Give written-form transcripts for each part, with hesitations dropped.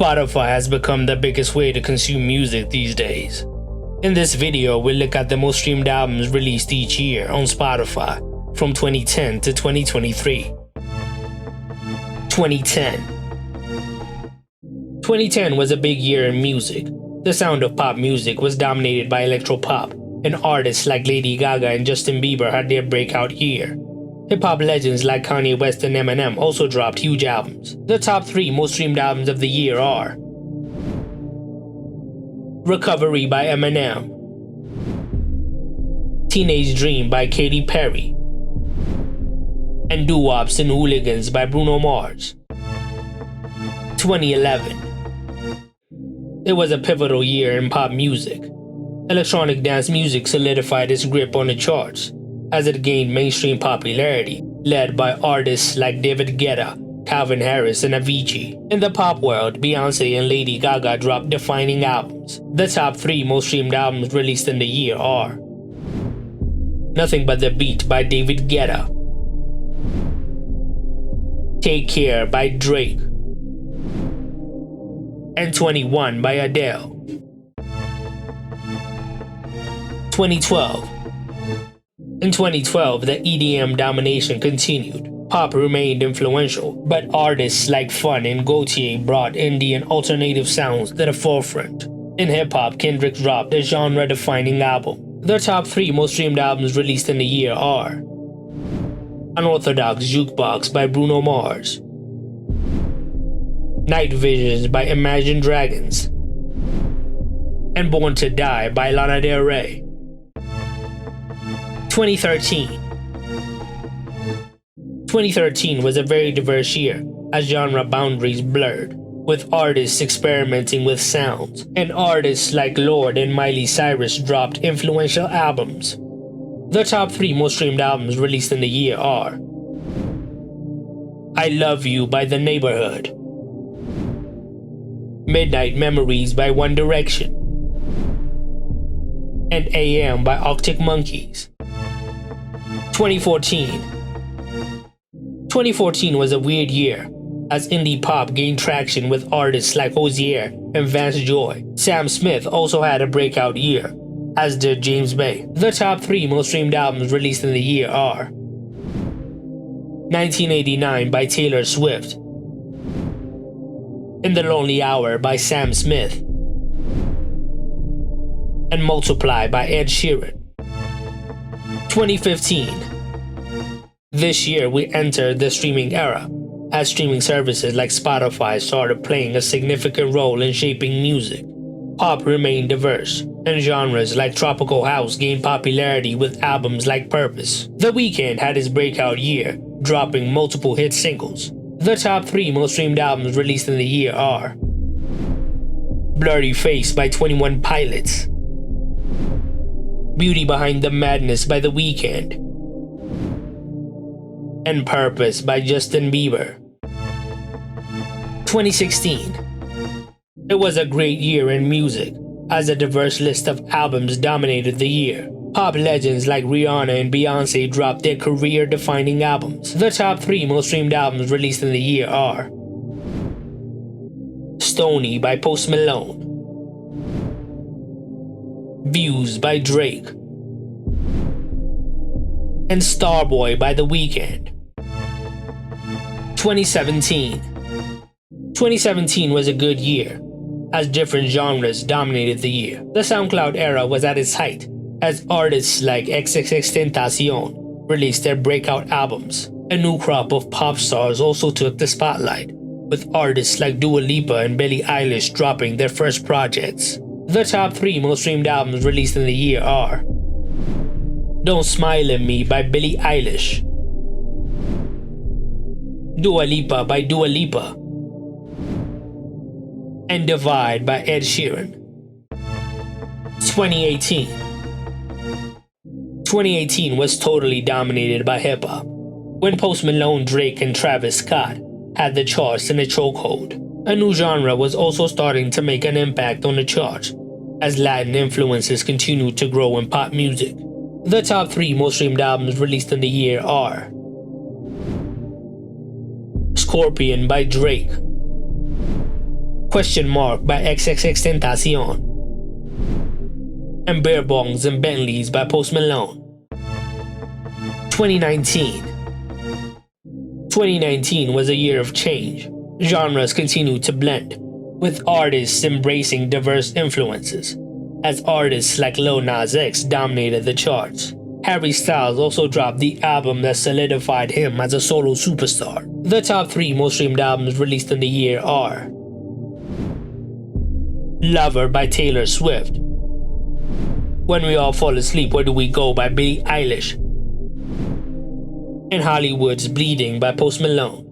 Spotify has become the biggest way to consume music these days. In this video, we'll look at the most streamed albums released each year on Spotify from 2010 to 2023. 2010 was a big year in music. The sound of pop music was dominated by electropop, and artists like Lady Gaga and Justin Bieber had their breakout year. Hip-hop legends like Kanye West and Eminem also dropped huge albums. The top 3 most streamed albums of the year are Recovery by Eminem, Teenage Dream by Katy Perry, and Doo-Wops and Hooligans by Bruno Mars. 2011. It was a pivotal year in pop music. Electronic dance music solidified its grip on the charts as it gained mainstream popularity, led by artists like David Guetta, Calvin Harris, and Avicii. In the pop world, Beyoncé and Lady Gaga dropped defining albums. The top 3 most streamed albums released in the year are Nothing But the Beat by David Guetta, Take Care by Drake, and 21 by Adele. 2012. In 2012, the EDM domination continued. Pop remained influential, but artists like Fun and Gaultier brought indie and alternative sounds to the forefront. In hip-hop, Kendrick dropped a genre-defining album. The top 3 most streamed albums released in the year are Unorthodox Jukebox by Bruno Mars, Night Visions by Imagine Dragons, and Born to Die by Lana Del Rey. 2013 was a very diverse year as genre boundaries blurred, with artists experimenting with sounds, and artists like Lorde and Miley Cyrus dropped influential albums. The top 3 most streamed albums released in the year are I Love You by The Neighborhood, Midnight Memories by One Direction, and AM by Arctic Monkeys. 2014 was a weird year as indie pop gained traction with artists like Hozier and Vance Joy. Sam Smith also had a breakout year, as did James Bay. The top 3 most streamed albums released in the year are 1989 by Taylor Swift, In the Lonely Hour by Sam Smith, and Multiply by Ed Sheeran. 2015. This year we entered the streaming era, as streaming services like Spotify started playing a significant role in shaping music. Pop remained diverse, and genres like tropical house gained popularity with albums like Purpose. The Weeknd had his breakout year, dropping multiple hit singles. The top 3 most streamed albums released in the year are Blurry Face by 21 Pilots, Beauty Behind the Madness by The Weeknd, and Purpose by Justin Bieber. 2016. It was a great year in music, as a diverse list of albums dominated the year. Pop legends like Rihanna and Beyoncé dropped their career-defining albums. The top 3 most streamed albums released in the year are Stoney by Post Malone, Views by Drake, and Starboy by The Weeknd. 2017 was a good year, as different genres dominated the year. The SoundCloud era was at its height, as artists like XXXTentacion released their breakout albums. A new crop of pop stars also took the spotlight, with artists like Dua Lipa and Billie Eilish dropping their first projects. The top 3 most streamed albums released in the year are Don't Smile at Me by Billie Eilish, Dua Lipa by Dua Lipa, and Divide by Ed Sheeran. 2018 was totally dominated by hip-hop, when Post Malone, Drake, and Travis Scott had the charts in a chokehold. A new genre was also starting to make an impact on the charts, as Latin influences continued to grow in pop music. The top 3 most streamed albums released in the year are Scorpion by Drake, Question Mark by XXXTentacion, and Beer Bongs and Bentleys by Post Malone. 2019. 2019 was a year of change. Genres continued to blend, with artists embracing diverse influences, as artists like Lil Nas X dominated the charts. Harry Styles also dropped the album that solidified him as a solo superstar. The top 3 most streamed albums released in the year are Lover by Taylor Swift, When We All Fall Asleep, Where Do We Go by Billie Eilish, and Hollywood's Bleeding by Post Malone.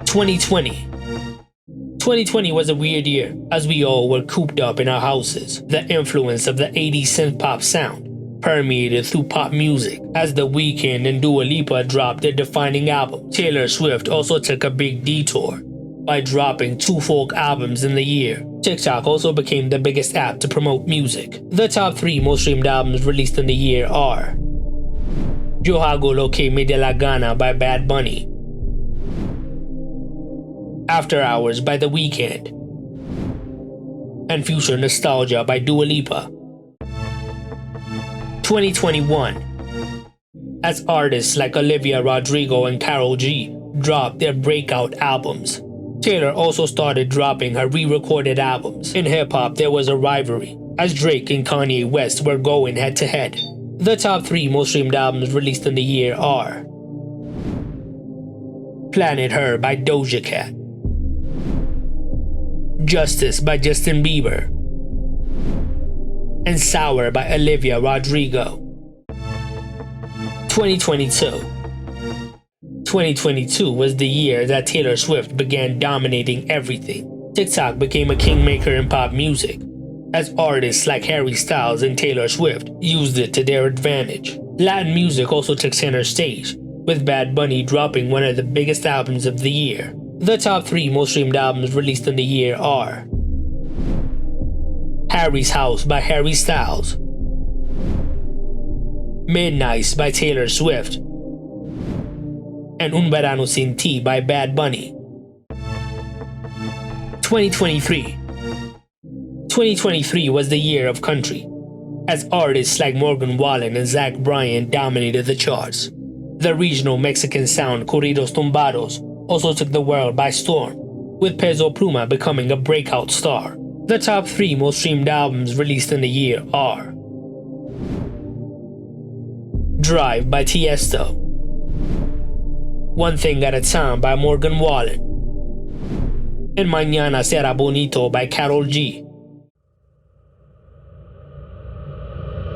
2020. 2020 was a weird year, as we all were cooped up in our houses. The influence of the 80s synth-pop sound permeated through pop music, as The Weeknd and Dua Lipa dropped their defining album. Taylor Swift also took a big detour by dropping 2 folk albums in the year. TikTok also became the biggest app to promote music. The top 3 most streamed albums released in the year are Yo Hago Lo Que Me De La Gana by Bad Bunny, After Hours by The Weeknd, and Future Nostalgia by Dua Lipa. 2021. As artists like Olivia Rodrigo and Karol G dropped their breakout albums, Taylor also started dropping her re-recorded albums. In hip-hop, there was a rivalry, as Drake and Kanye West were going head-to-head. The top 3 most streamed albums released in the year are Planet Her by Doja Cat, Justice by Justin Bieber, and Sour by Olivia Rodrigo. 2022. 2022 was the year that Taylor Swift began dominating everything. TikTok became a kingmaker in pop music, as artists like Harry Styles and Taylor Swift used it to their advantage. Latin music also took center stage, with Bad Bunny dropping one of the biggest albums of the year. The top 3 most streamed albums released in the year are Harry's House by Harry Styles, Midnights by Taylor Swift, and Un Verano Sin Ti by Bad Bunny. 2023. 2023 was the year of country, as artists like Morgan Wallen and Zach Bryan dominated the charts. The regional Mexican sound Corridos Tumbados also took the world by storm, with Peso Pluma becoming a breakout star. The top 3 most streamed albums released in the year are Drive by Tiesto, One Thing at a Time by Morgan Wallen, and Mañana Será Bonito by Karol G.